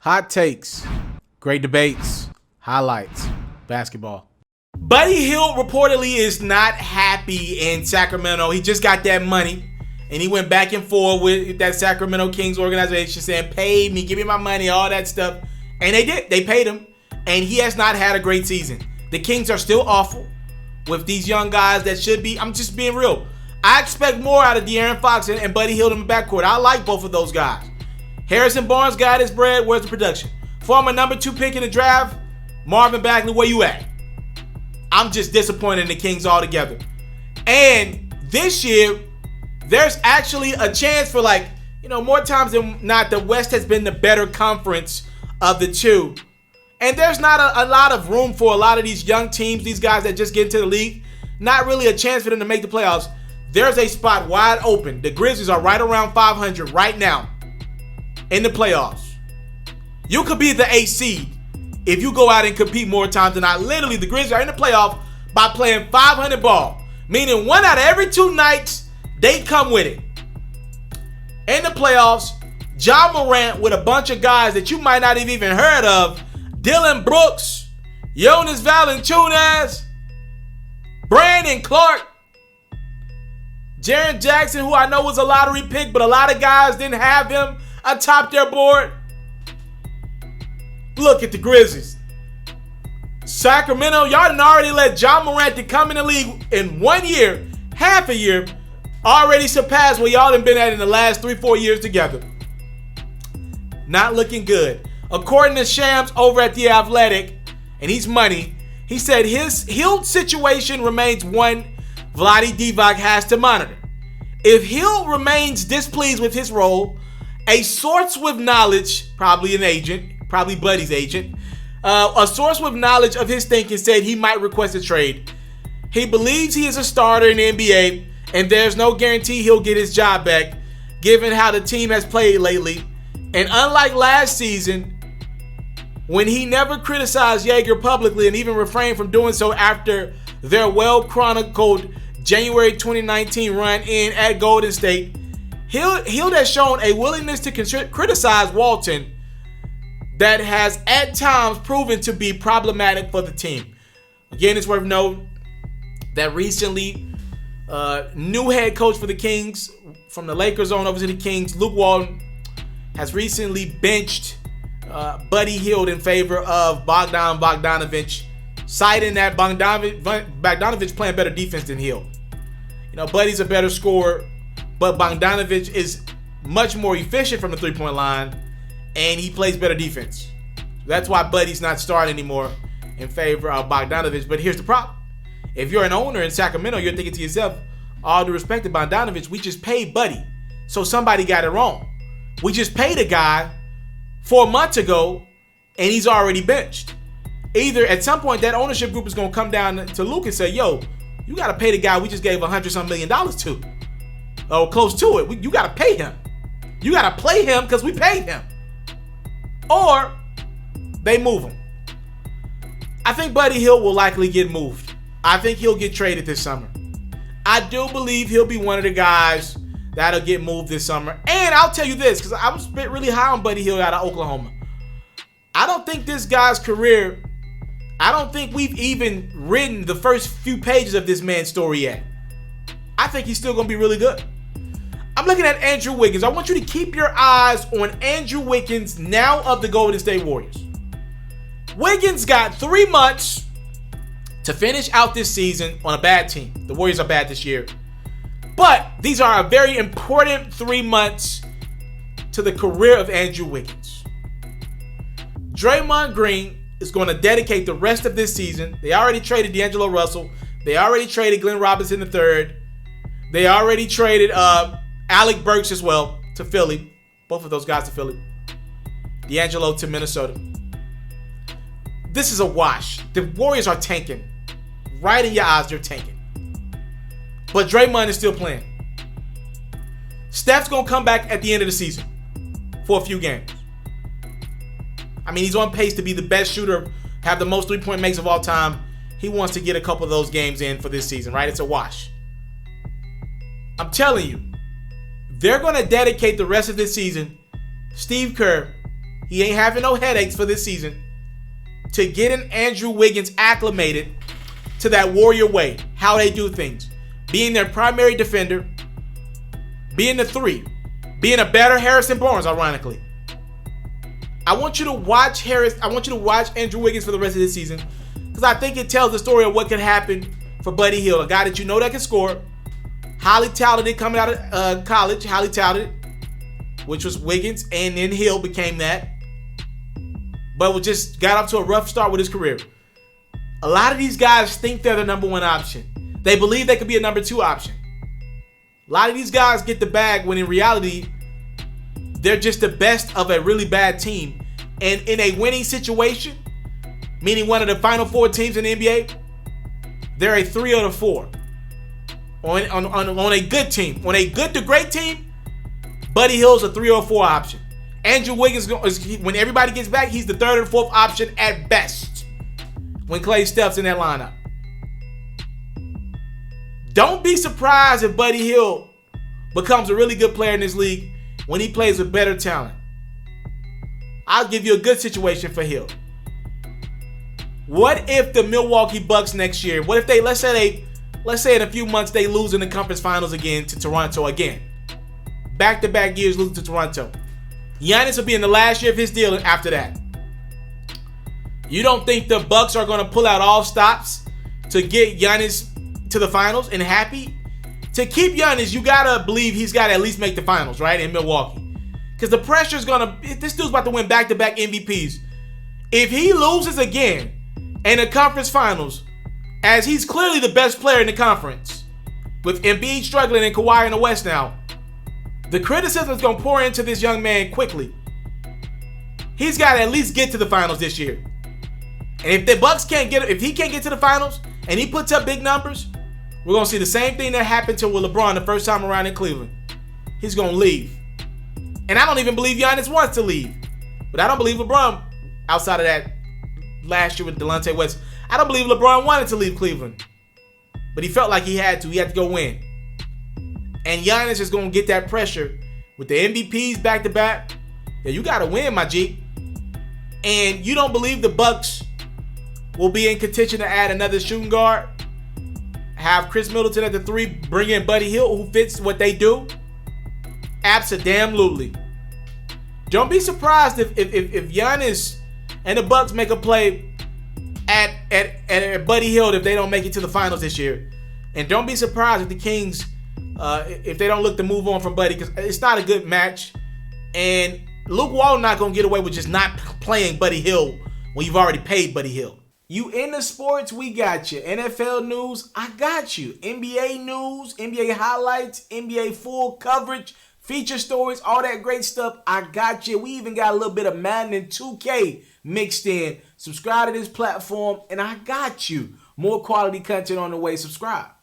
Hot takes, great debates, highlights, basketball. Buddy Hield reportedly is not happy in Sacramento. He just got that money, and he went back and forth with that Sacramento Kings organization saying, pay me, give me my money, all that stuff. And they did. They paid him, and he has not had a great season. The Kings are still awful with these young guys that should be. I'm just being real. I expect more out of De'Aaron Fox and Buddy Hield in the backcourt. I like both of those guys. Harrison Barnes got his bread. Where's the production? Former number 2 pick in the draft, Marvin Bagley, where you at? I'm just disappointed in the Kings altogether. And this year, there's actually a chance for, more times than not, the West has been the better conference of the two. And there's not a lot of room for a lot of these young teams, these guys that just get into the league. Not really a chance for them to make the playoffs. There's a spot wide open. The Grizzlies are right around 500 right now in the playoffs. You could be the 8th seed if you go out and compete more times than not. Literally, the Grizzlies are in the playoff by playing 500 ball. Meaning 1 out of every 2 nights, they come with it. In the playoffs, Ja Morant with a bunch of guys that you might not have even heard of. Dylan Brooks, Jonas Valanciunas, Brandon Clark, Jaren Jackson, who I know was a lottery pick, but a lot of guys didn't have him atop their board. Look at the Grizzlies. Sacramento, y'all done already let Ja Morant to come in the league in 1 year, half a year, already surpassed what y'all done been at in the last 3-4 years together. Not looking good. According to Shams over at The Athletic, and he's money, he said his Hield situation remains one Vlade Divac has to monitor. If Hield remains displeased with his role, a source with knowledge, probably an agent, probably Buddy's agent, a source with knowledge of his thinking said he might request a trade. He believes he is a starter in the NBA, and there's no guarantee he'll get his job back, given how the team has played lately. And unlike last season, when he never criticized Yeager publicly and even refrained from doing so after their well-chronicled January 2019 run in at Golden State, Hield has shown a willingness to criticize Walton that has at times proven to be problematic for the team. Again, it's worth noting that recently, new head coach for the Kings, from the Lakers on over to the Kings, Luke Walton, has recently benched Buddy Hield in favor of Bogdanovich, citing that Bogdanovich playing better defense than Hield. Buddy's a better scorer, but Bogdanovich is much more efficient from the three-point line, and he plays better defense. That's why Buddy's not starting anymore in favor of Bogdanovich. But here's the problem. If you're an owner in Sacramento, you're thinking to yourself, all due respect to Bogdanovich, we just paid Buddy. So somebody got it wrong. We just paid a guy 4 months ago, and he's already benched. Either at some point that ownership group is going to come down to Luke and say, yo, you got to pay the guy we just gave $100-some million to. Or close to it. You got to pay him. You got to play him because we paid him. Or they move him. I think Buddy Hield will likely get moved. I think he'll get traded this summer. I do believe he'll be one of the guys that'll get moved this summer. And I'll tell you this, because I was really high on Buddy Hield out of Oklahoma. I don't think this guy's career, I don't think we've even written the first few pages of this man's story yet. I think he's still going to be really good. I'm looking at Andrew Wiggins. I want you to keep your eyes on Andrew Wiggins, now of the Golden State Warriors. Wiggins got 3 months to finish out this season on a bad team. The Warriors are bad this year. But these are a very important 3 months to the career of Andrew Wiggins. Draymond Green is going to dedicate the rest of this season. They already traded D'Angelo Russell. They already traded Glenn Robinson III. They already traded Alec Burks as well to Philly. Both of those guys to Philly. D'Angelo to Minnesota. This is a wash. The Warriors are tanking. Right in your eyes, they're tanking. But Draymond is still playing. Steph's going to come back at the end of the season for a few games. I mean, he's on pace to be the best shooter, have the most three-point makes of all time. He wants to get a couple of those games in for this season, right? It's a wash. I'm telling you, they're going to dedicate the rest of this season, Steve Kerr, he ain't having no headaches for this season, to getting Andrew Wiggins acclimated to that Warrior way, how they do things. Being their primary defender, being the 3, being a better Harrison Barnes, ironically. I want you to watch Andrew Wiggins for the rest of this season, because I think it tells the story of what can happen for Buddy Hield, a guy that you know that can score, highly talented coming out of college, highly talented, which was Wiggins, and then Hield became that, but just got off to a rough start with his career. A lot of these guys think they're the number 1 option. They believe they could be a number 2 option. A lot of these guys get the bag when in reality, they're just the best of a really bad team. And in a winning situation, meaning one of the final 4 teams in the NBA, they're a 3 or a 4. On a good team, on a good to great team, Buddy Hield's a 3 or 4 option. Andrew Wiggins, when everybody gets back, he's the 3rd or 4th option at best when Klay steps in that lineup. Don't be surprised if Buddy Hield becomes a really good player in this league when he plays with better talent. I'll give you a good situation for Hield. What if the Milwaukee Bucks next year, what if they, let's say in a few months they lose in the conference finals again to Toronto again. Back-to-back years losing to Toronto. Giannis will be in the last year of his deal after that. You don't think the Bucks are going to pull out all stops to get Giannis to the finals and happy? To keep Giannis, you got to believe he's got to at least make the finals, right, in Milwaukee. Because the pressure's going to, this dude's about to win back-to-back MVPs. If he loses again in the conference finals, as he's clearly the best player in the conference, with Embiid struggling and Kawhi in the West now, the criticism is going to pour into this young man quickly. He's got to at least get to the finals this year. And if the Bucks if he can't get to the finals and he puts up big numbers, we're going to see the same thing that happened to LeBron the first time around in Cleveland. He's going to leave. And I don't even believe Giannis wants to leave. But I don't believe LeBron, outside of that last year with Delonte West, I don't believe LeBron wanted to leave Cleveland. But he felt like he had to. He had to go win. And Giannis is going to get that pressure with the MVPs back-to-back. Yeah, you got to win, my G. And you don't believe the Bucks will be in contention to add another shooting guard? Have Chris Middleton at the 3, bring in Buddy Hield, who fits what they do? Absolutely. Don't be surprised if Giannis and the Bucks make a play at Buddy Hield if they don't make it to the finals this year. And don't be surprised if the Kings, if they don't look to move on from Buddy, because it's not a good match. And Luke Walton not going to get away with just not playing Buddy Hield when you've already paid Buddy Hield. You into sports, we got you. NFL news, I got you. NBA news, NBA highlights, NBA full coverage, feature stories, all that great stuff, I got you. We even got a little bit of Madden and 2K mixed in. Subscribe to this platform, and I got you. More quality content on the way. Subscribe.